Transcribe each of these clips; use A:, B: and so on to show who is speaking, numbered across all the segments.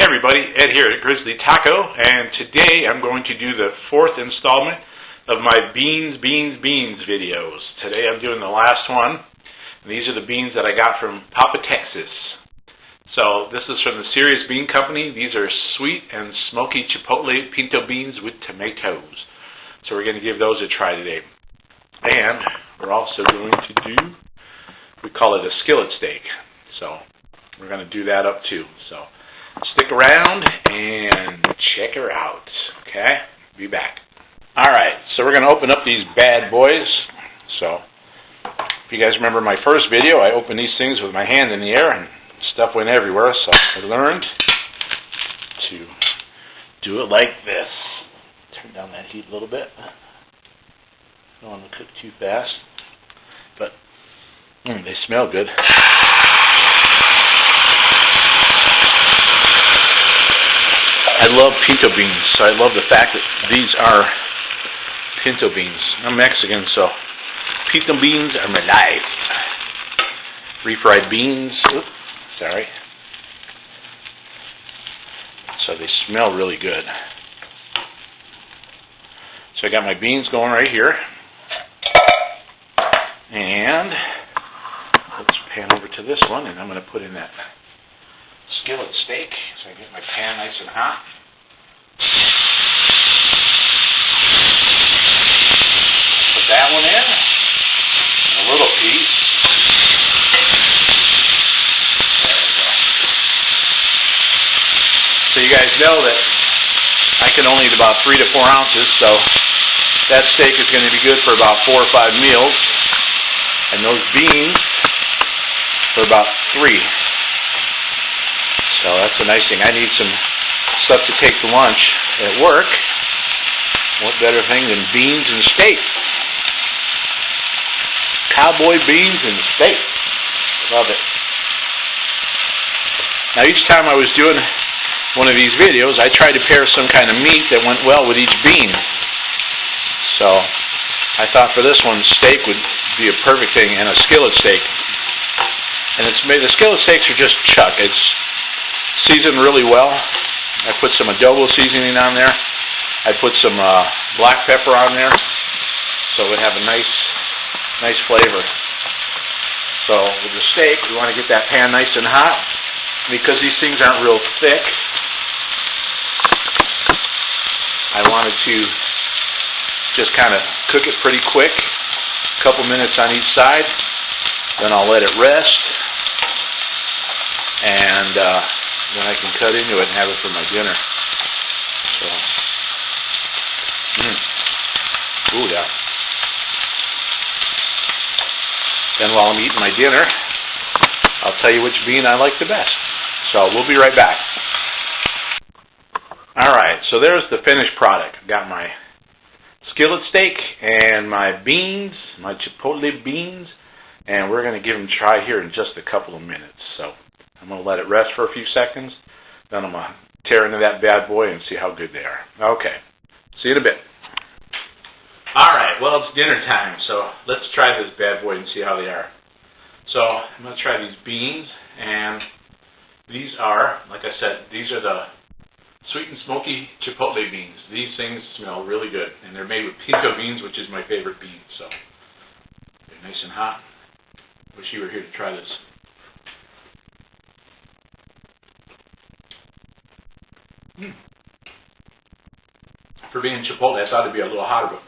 A: everybody, Ed here at Grizzly Taco, and today I'm going to do the fourth installment of my beans videos. Today I'm doing the last one, and these are the beans that I got from Papa Texas. So this is from the Serious Bean Company. These are sweet and smoky chipotle pinto beans with tomatoes. So we're going to give those a try today. And we're also going to do, we call it a skillet steak. So we're going to do that up too. So stick around and check her out. Okay? Be back. Alright, so we're going to open up these bad boys. So if you guys remember my first video, I opened these things with my hand in the air and stuff went everywhere. So I learned to do it like this. Turn down that heat a little bit. Don't want to cook too fast. But they smell good. I love pinto beans, so I love the fact that these are pinto beans. I'm Mexican, so pinto beans are my life. Refried beans. Oops, sorry. So they smell really good. So I got my beans going right here. And let's pan over to this one, and I'm going to put in that skillet steak. So I get my pan nice and hot. Put that one in. And a little piece. There we go. So you guys know that I can only eat about 3 to 4 ounces, so that steak is going to be good for about 4 or 5 meals. And those beans for about 3. So that's the nice thing. I need some stuff to take to lunch at work. What better thing than beans and steak? Cowboy beans and steak. Love it. Now each time I was doing one of these videos, I tried to pair some kind of meat that went well with each bean. So I thought for this one, steak would be a perfect thing, and a skillet steak. And it's made, the skillet steaks are just chuck. It's seasoned really well. I put some adobo seasoning on there. I put some black pepper on there, so it would have a nice flavor. So with the steak, we want to get that pan nice and hot. Because these things aren't real thick, I wanted to just kind of cook it pretty quick. A couple minutes on each side. Then I'll let it rest. And then I can cut into it and have it for my dinner. So, ooh, yeah. Then while I'm eating my dinner, I'll tell you which bean I like the best. So we'll be right back. Alright, so there's the finished product. I've got my skillet steak and my beans, my chipotle beans, and we're going to give them a try here in just a couple of minutes. So I'm going to let it rest for a few seconds, then I'm going to tear into that bad boy and see how good they are. Okay, see you in a bit. Alright, well it's dinner time, so let's try this bad boy and see how they are. So I'm going to try these beans, and these are, like I said, these are the sweet and smoky chipotle beans. These things smell really good, and they're made with pinto beans, which is my favorite bean. So they're nice and hot. Wish you were here to try this. For being chipotle, I thought it'd be a little hotter, but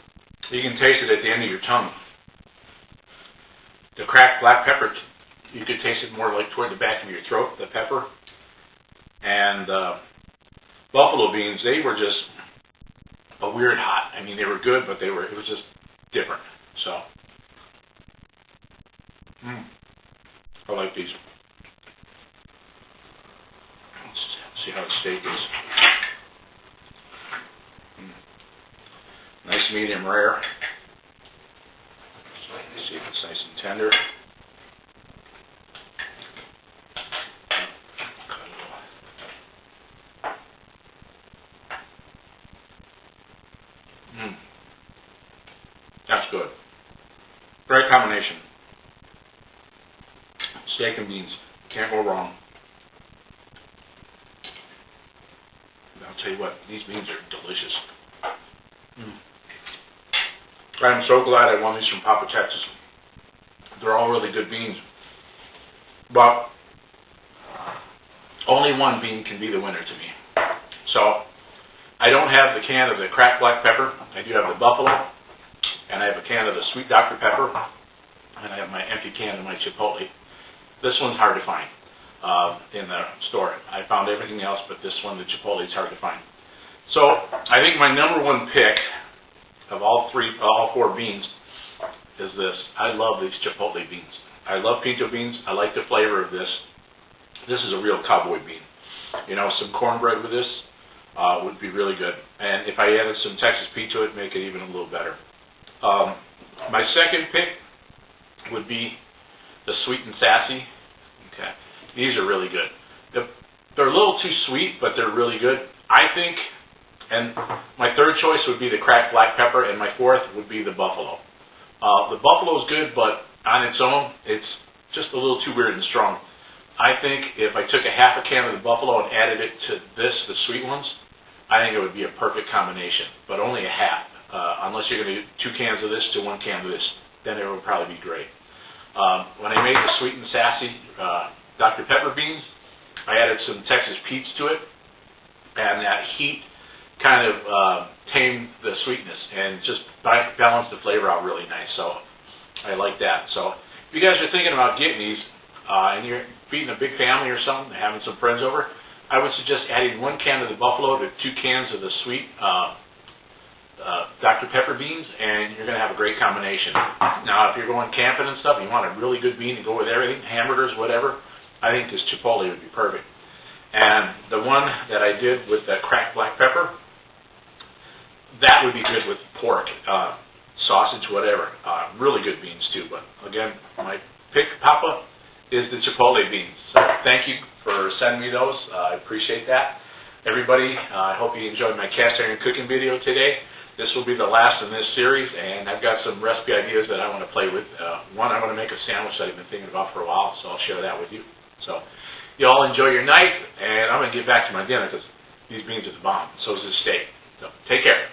A: you can taste it at the end of your tongue. The cracked black pepper, you could taste it more like toward the back of your throat, the pepper. And buffalo beans, they were just a weird hot. I mean, they were good, but it was just different. So, I like these. Let's see how the steak is. Nice medium rare. So let's see if it's nice and tender. That's good. Great combination. Steak and beans. Can't go wrong. tell you what, these beans are delicious. I'm so glad I won these from Papa Texas. They're all really good beans. But only one bean can be the winner to me. So I don't have the can of the cracked black pepper. I do have the buffalo, and I have a can of the sweet Dr. Pepper, and I have my empty can of my Chipotle. This one's hard to find in the store. I found everything else, but this one, the Chipotle, is hard to find. So I think my number one pick of all four beans is this. I love these Chipotle beans. I love pinto beans. I like the flavor of this. This is a real cowboy bean. You know, some cornbread with this would be really good. And if I added some Texas Pete to it, make it even a little better. My second pick would be the Sweet and Sassy. Okay, these are really good. They're a little too sweet, but they're really good. I think, and my third choice would be the cracked black pepper, and my fourth would be the buffalo. The buffalo is good, but on its own, it's just a little too weird and strong. I think if I took a half a can of the buffalo and added it to this, the sweet ones, I think it would be a perfect combination, but only a half, unless you're going to do 2 cans of this to 1 can of this. Then it would probably be great. When I made the Sweet and Sassy Dr. Pepper beans, I added some Texas Pete's to it, and that heat kind of tamed the sweetness and just balanced the flavor out really nice. So I like that. So if you guys are thinking about getting these and you're feeding a big family or something, having some friends over, I would suggest adding 1 can of the buffalo to 2 cans of the sweet Dr. Pepper beans, and you're going to have a great combination. Now, if you're going camping and stuff, and you want a really good bean to go with everything, hamburgers, whatever, I think this Chipotle would be perfect. And the one that I did with the cracked black pepper, that would be good with pork, sausage, whatever. Really good beans, too. But, again, my pick, Papa, is the Chipotle beans. So thank you for sending me those. I appreciate that. Everybody, I hope you enjoyed my cast iron cooking video today. This will be the last in this series, and I've got some recipe ideas that I want to play with. One, I want to make a sandwich that I've been thinking about for a while, so I'll share that with you. So you all enjoy your night, and I'm going to get back to my dinner because these beans are the bomb. So is this steak. So take care.